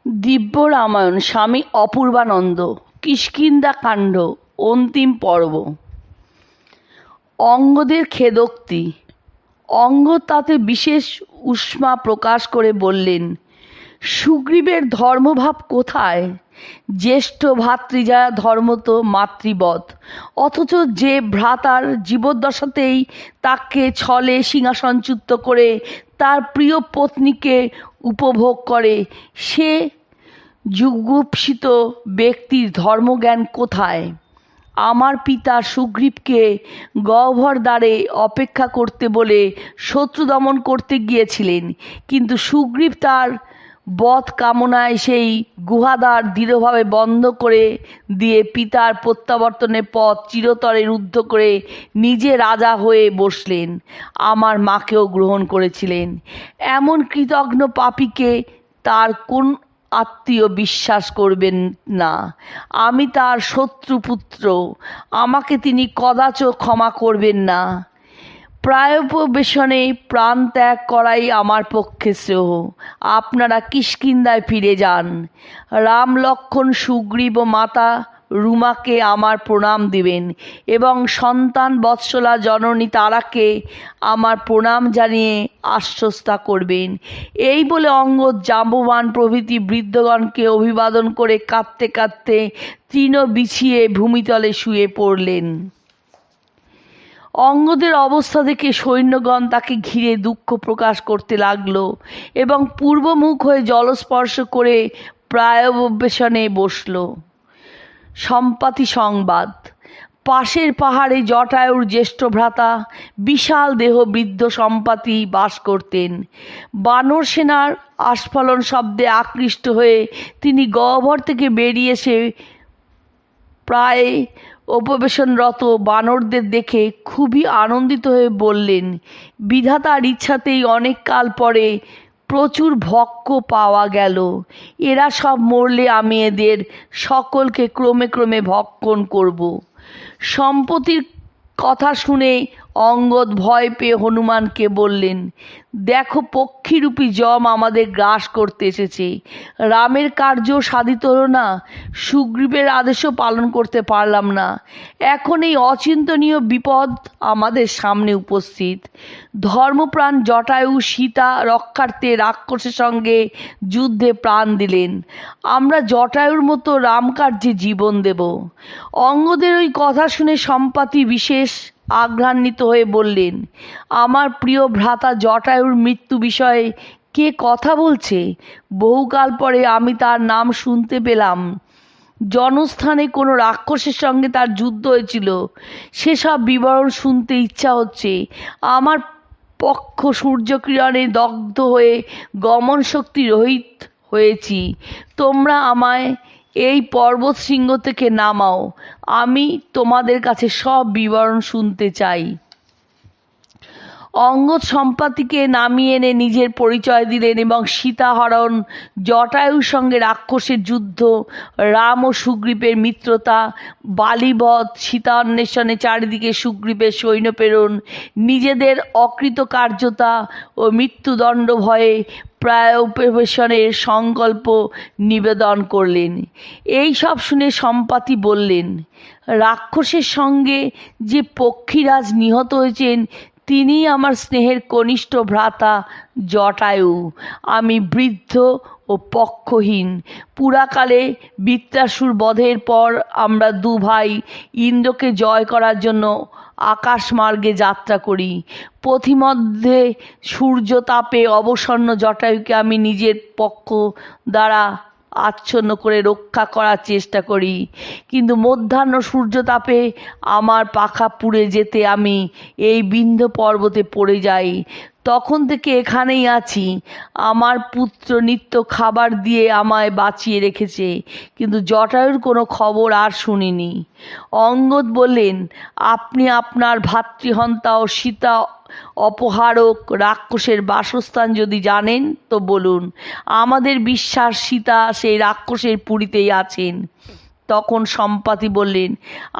দিব্য রামায়ণ স্বামী অপূর্বানন্দ কিষ্কিন্ধা কাণ্ড অন্তিম পর্ব। অঙ্গদের খেদোক্তি। অঙ্গ তাতে বিশেষ উষ্মা প্রকাশ করে বললেন, সুগ্রীবের ধর্মভাব কোথায়? জ্যেষ্ঠ ভাতৃজা ধর্ম তো মাতৃবৎ, অথচ যে ভ্রাতার জীবদ্দশাতেই তাকে ছলে সিংহাসনচ্যুত করে তার প্রিয় পত্নীকে উপভোগ করে, সে যুগুপ্সিত ব্যক্তির ধর্মজ্ঞান কোথায়? আমার পিতা সুগ্রীবকে গহ্বর দ্বারে অপেক্ষা করতে বলে শত্রু দমন করতে গিয়েছিলেন, কিন্তু সুগ্রীব তার বধ কামনায় সেই গুহাদ্বার দৃঢ়ভাবে বন্ধ করে দিয়ে পিতার প্রত্যাবর্তনের পথ চিরতরে রুদ্ধ করে নিজে রাজা হয়ে বসলেন। আমার মাকেও গ্রহণ করেছিলেন। এমন কৃতঘ্ন পাপীকে তার কোন আত্মীয় বিশ্বাস করবেন না? আমি তার শত্রুপুত্র, আমাকে তিনি কদাচ ক্ষমা করবেন না। প্রায়োপবেশনে প্রাণ ত্যাগ করাই আমার পক্ষে শ্রেয়। আপনারা কিষ্কিন্ধায় ফিরে যান। রাম, লক্ষ্মণ, সুগ্রীব ও মাতা রুমাকে আমার প্রণাম দিবেন এবং সন্তান বৎসলা জননী তারাকে আমার প্রণাম জানিয়ে আশ্বস্তা করবেন। এই বলে অঙ্গদ, জাম্ববান প্রভৃতি বৃদ্ধগণকে অভিবাদন করে কাঁদতে কাঁদতে তৃণ বিছিয়ে ভূমিতলে শুয়ে পড়লেন। অঙ্গদের অবস্থা দেখে সৈন্যগণ তাকে ঘিরে দুঃখ প্রকাশ করতে লাগল এবং পূর্বমুখ হয়ে জলস্পর্শ করে প্রায়োপবেশনে বসল। সম্পাতি সংবাদ। পাশের পাহাড়ে জটায়ুর জ্যেষ্ঠ ভ্রাতা বিশাল দেহ বৃদ্ধ সম্পাতি বাস করতেন। বানর সেনার আস্ফালন শব্দে আকৃষ্ট হয়ে তিনি গহ্বর থেকে বেরিয়ে এসে প্রায় উপবেশনরত বানরদের দেখে খুবই আনন্দিত হয়ে বললেন, বিধাতার ইচ্ছাতেই অনেক কাল পরে প্রচুর ভক্ষ পাওয়া গেল। এরা সব মরলে আমি এদের সকলকে ক্রমে ক্রমে ভক্ষণ করব। সম্পত্তির কথা শুনে অঙ্গদ ভয় পেয়ে হনুমানকে বললেন, দেখো, পক্ষীরূপী যম আমাদের গ্রাস করতে এসেছে। রামের কার্য সাধিত হলো না, সুগ্রীবের আদেশও পালন করতে পারলাম না। এখন এই অচিন্তনীয় বিপদ আমাদের সামনে উপস্থিত। ধর্মপ্রাণ জটায়ু সীতা রক্ষার্থে রাক্ষসের সঙ্গে যুদ্ধে প্রাণ দিলেন। আমরা জটায়ুর মতো রামকার্যে জীবন দেব। অঙ্গদের ওই কথা শুনে সম্পাতি বিশেষ আঘ্রান্বিত হয়ে বললেন, আমার প্রিয় ভ্রাতা জটায়ুর মৃত্যু বিষয়ে কে কথা বলছে? বহুকাল পরে আমি তার নাম শুনতে পেলাম। জনস্থানে কোনো রাক্ষসের সঙ্গে তার যুদ্ধ হয়েছিল, সেসব বিবরণ শুনতে ইচ্ছা হচ্ছে। আমার পক্ষ সূর্যকিরণে দগ্ধ হয়ে গমন শক্তি রহিত হয়েছি। তোমরা আমায় এই পর্বত শৃঙ্গ থেকে নামাও, আমি তোমাদের কাছে সব বিবরণ শুনতে চাই। অঙ্গদ সম্পাতিকে নামিয়ে এনে নিজের পরিচয় দিলেন এবং সীতাহরণ, জটায়ুর সঙ্গে রাক্ষসের যুদ্ধ, রাম ও সুগ্রীবের মিত্রতা, বালিবধ, সীতা অন্বেষণে চারিদিকে সুগ্রীবের সৈন্য প্রেরণ, নিজেদের অকৃতকার্যতা ও মৃত্যুদণ্ড ভয়ে প্রায়োপবেশনের সংকল্প নিবেদন করলেন। এই সব শুনে সম্পাতি বললেন, রাক্ষসের সঙ্গে যে পক্ষীরাজ নিহত হয়েছেন তিনি আমার স্নেহের কনিষ্ঠ ভ্রাতা জটায়ু। আমি বৃদ্ধ ও পক্ষহীন। পুরাকালে বৃত্রাসুর বধের পর আমরা দু ভাই ইন্দ্রকে জয় করার জন্য আকাশমার্গে যাত্রা করি। পথিমধ্যে সূর্যতাপে অবসন্ন জটায়ুকে আমি নিজের পক্ষ দ্বারা আচ্ছন্ন করে রক্ষা করার চেষ্টা করি, কিন্তু মধ্যাহ্ন সূর্যতাপে আমার পাখা পুড়ে যেতে আমি এই বিন্ধ্য পর্বতে পড়ে যাই। তখন থেকে এখানেই আছি। আমার পুত্র নিত্য খাবার দিয়ে আমায় বাঁচিয়ে রেখেছে, কিন্তু জটায়ুর কোনো খবর আর শুনিনি। অঙ্গদ বললেন, আপনি আপনার ভাতৃহন্তা ও সীতা অপহারক রাক্ষসের বাসস্থান যদি জানেন তো বলুন। আমাদের বিশ্বাস সীতা সেই রাক্ষসের পুরীতেই আছেন। তখন সম্পাতি বললেন,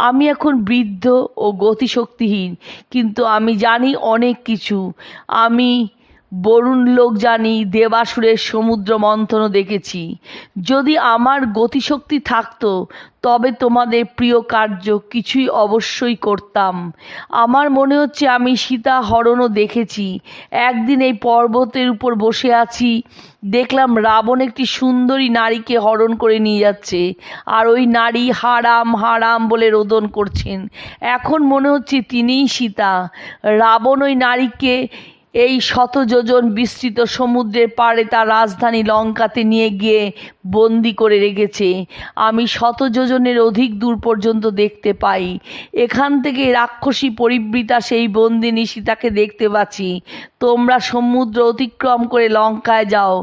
আমি এখন বৃদ্ধ ও গতিশক্তিহীন, কিন্তু আমি জানি অনেক কিছু। আমি বরুণ লোক জানি, দেবাসুরের সমুদ্র মন্থনও দেখেছি। যদি আমার গতিশক্তি থাকতো তবে তোমাদের প্রিয় কার্য কিছুই অবশ্যই করতাম। আমার মনে হচ্ছে আমি সীতা হরণও দেখেছি। একদিন এই পর্বতের উপর বসে আছি, দেখলাম রাবণ একটি সুন্দরী নারীকে হরণ করে নিয়ে যাচ্ছে, আর ওই নারী হারাম হারাম বলে রোদন করছেন। এখন মনে হচ্ছে তিনিই সীতা। রাবণ ওই নারীকে এই শত যোজন বিস্তৃত সমুদ্রের পাড়ে তার রাজধানী লঙ্কাতে নিয়ে গিয়ে বন্দি করে রেখেছে। আমি শত যোজনের অধিক দূর পর্যন্ত দেখতে পাই। এখান থেকে রাক্ষসী পরিবৃতা সেই বন্দিনী সীতাকে দেখতে পাচ্ছি। তোমরা সমুদ্র অতিক্রম করে লঙ্কায় যাও,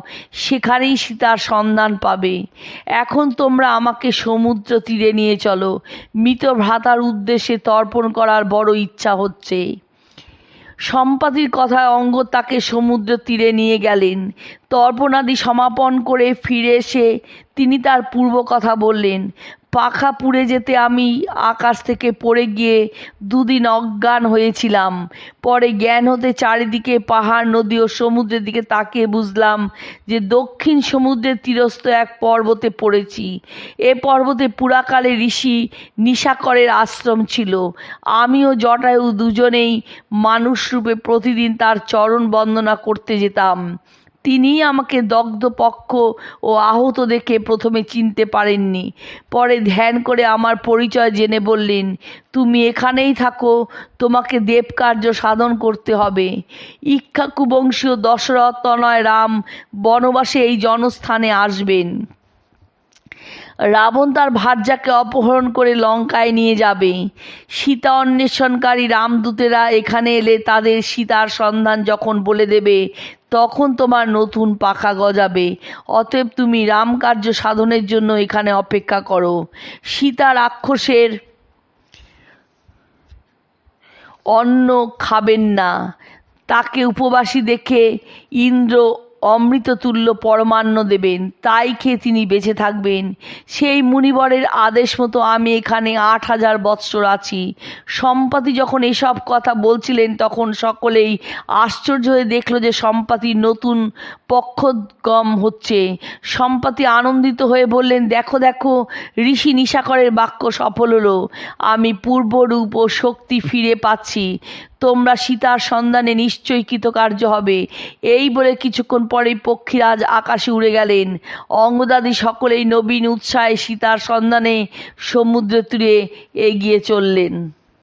সেখানেই সীতার সন্ধান পাবে। এখন তোমরা আমাকে সমুদ্র তীরে নিয়ে চলো, মৃত ভ্রাতার উদ্দেশ্যে তর্পণ করার বড় ইচ্ছা হচ্ছে। সম্পাতির কথায় অঙ্গ তাকে সমুদ্র তীরে নিয়ে গেলেন। তর্পণাদি সমাপন করে ফিরে এসে তিনি তার পূর্ব কথা বললেন। পাখা পুড়ে যেতে আমি আকাশ থেকে পড়ে গিয়ে দুদিন অজ্ঞান হয়েছিলাম। পরে জ্ঞান হতে চারিদিকে পাহাড়, নদী ও সমুদ্রের দিকে তাকিয়ে বুঝলাম যে দক্ষিণ সমুদ্রের তীরস্থ এক পর্বতে পড়েছি। এ পর্বতে পুরাকালে ঋষি নিশাকরের আশ্রম ছিল। আমি ও জটায়ু দুজনেই মানুষরূপে প্রতিদিন তার চরণ বন্দনা করতে যেতাম। তিনি আমাকে দগ্ধ পক্ষ ও আহত দেখে প্রথমে চিনতে পারেননি, পরে ধ্যান করে আমার পরিচয় জেনে বললেন, তুমি এখানেই থাকো, তোমাকে দেবকার্য সাধন করতে হবে। ইক্ষ্বাকু বংশীয় দশরথ তনয় রাম বনবাসে এই জনস্থানে আসবেন। রাবণ তার ভার্যাকে অপহরণ করে লঙ্কায় নিয়ে যাবে। সীতা অন্বেষণকারী রামদূতেরা এখানে এলে তাদের সীতার সন্ধান যখন বলে দেবে, তখন তোমার নতুন পাখা গজাবে। অতএব তুমি রামকার্য সাধনের জন্য এখানে অপেক্ষা করো। সীতা রাক্ষসের অন্ন খাবেন না। তাকে উপবাসী দেখে ইন্দ্র অমৃততুল্য পরমান্ন দেবেন, তাই খেয়ে তিনি বেঁচে থাকবেন। সেই মুনিবরের আদেশ মতো আমি এখানে 8000 বৎসর আছি। সম্পাতি যখন এসব কথা বলছিলেন তখন সকলেই আশ্চর্য হয়ে দেখল যে সম্পাতির নতুন পক্ষগম হচ্ছে। সম্পাতি আনন্দিত হয়ে বললেন, দেখো দেখো, ঋষি নিশাকরের বাক্য সফল হলো। আমি পূর্বরূপ ও শক্তি ফিরে পাচ্ছি। তোমরা সীতার সন্ধানে নিশ্চয়ই কৃতকার্য হবে। এই বলে কিছুক্ষণ পরেই পক্ষীরাজ আকাশে উড়ে গেলেন। অঙ্গদাদি সকলেই নবীন উৎসাহে সীতার সন্ধানে সমুদ্র তীরে এগিয়ে চললেন।